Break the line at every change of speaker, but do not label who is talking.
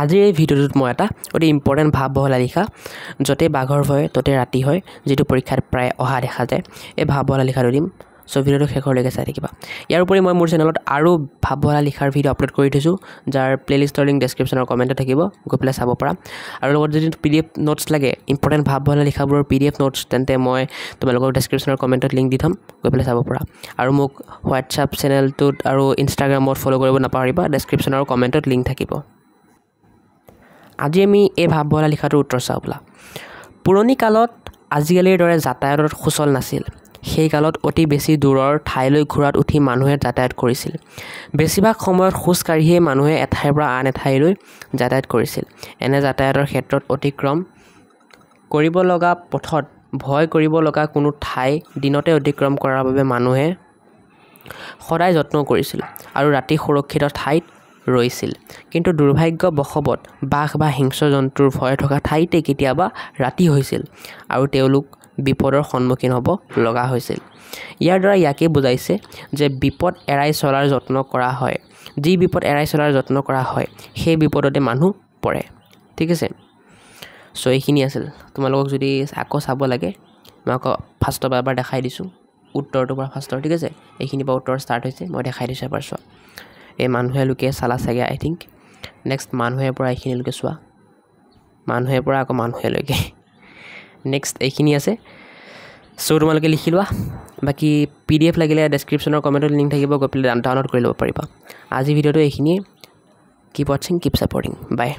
আজিৰ এই ভিডিঅ'টোত মই এটা অতি ইম্পৰ্টেণ্ট ভাৱ বহলাই লিখা য'তে বাঘৰ ভয় ত'তে ৰাতি হয় যিটো পৰীক্ষাত প্ৰায় অহা দেখা যায় এই ভাৱ বহলাই লিখাটো দিম সো ভিডিঅ'টো শেষলৈকে চাই থাকিবা ইয়াৰ উপৰি মই মোৰ চেনেলত আৰু ভাৱ বহলাই লিখাৰ ভিডিঅ' আপলোড কৰি থৈছোঁ যাৰ প্লেলিষ্টৰ লিংক ডেছক্ৰিপশ্যনৰ কমেণ্টত থাকিব গৈ পেলাই চাব পাৰা আৰু লগত যদি PDF নোটছ লাগে ইম্পৰ্টেণ্ট ভাৱ বহলাই লিখাবোৰৰ PDF নোটছ তেন্তে মই তোমালোকৰ ডেছক্ৰিপশ্যনৰ কমেণ্টত লিংক দি থ'ম গৈ পেলাই চাব পাৰা আৰু মোক হোৱাটছআপ চেনেলটোত আৰু ইনষ্টাগ্ৰামত ফ'ল' কৰিব নাপাহৰিবা ডেছক্ৰিপশ্যনৰ কমেণ্টত লিংক থাকিব আজি আমি এই ভাৱ বহলাই লিখাটোৰ উত্তৰ চাওঁ বোলা পুৰণি কালত আজিকালিৰ দৰে যাতায়াতত সুচল নাছিল সেই কালত অতি বেছি দূৰৰ ঠাইলৈ ঘোঁৰাত উঠি মানুহে যাতায়াত কৰিছিল বেছিভাগ সময়ত খোজ কাঢ়িয়ে মানুহে এঠাইৰ পৰা আন এঠাইলৈ যাতায়াত কৰিছিল এনে যাতায়াতৰ ক্ষেত্ৰত অতিক্ৰম কৰিব লগা পথত ভয় কৰিব লগা কোনো ঠাই দিনতে অতিক্ৰম কৰাৰ বাবে মানুহে সদায় যত্ন কৰিছিল আৰু ৰাতি সুৰক্ষিত ঠাইত ৰৈছিল কিন্তু দুৰ্ভাগ্যবশতঃ বাঘ বা হিংস্ৰ জন্তুৰ ভয় থকা ঠাইতে কেতিয়াবা ৰাতি হৈছিল আৰু তেওঁলোক বিপদৰ সন্মুখীন হ'ব লগা হৈছিল ইয়াৰ দ্বাৰা ইয়াকে বুজাইছে যে বিপদ এৰাই চলাৰ যত্ন কৰা হয় যি বিপদ এৰাই চলাৰ যত্ন কৰা হয় সেই বিপদতে মানুহ পৰে ঠিক আছে সো এইখিনি আছিল তোমালোকক যদি আকৌ চাব লাগে মই আকৌ ফাৰ্ষ্টৰ পৰা এবাৰ দেখাই দিছোঁ উত্তৰটোৰ পৰা ফাৰ্ষ্টৰ ঠিক আছে এইখিনি পৰা উত্তৰ ষ্টাৰ্ট হৈছে মই দেখাই দিছোঁ এবাৰ চোৱা এই মানুহে লোকে চালা চাগে আই থিংক নেক্সট মানুহে পৰা এইখিনিলৈকে চোৱা মানুহে পৰা আকৌ মানুহেলৈকে নেক্সট এইখিনি আছে সো তোমালোকে লিখি লোৱা বাকি PDF লাগিলে ডেছক্ৰিপশ্যনৰ কমেণ্টত লিংক থাকিব গৈ পেলাই ডাউনলোড কৰি ল'ব পাৰিবা আজি ভিডিঅ'টো এইখিনিয়ে কিপ ৱাচিং কিপ ছাপৰ্টিং বাই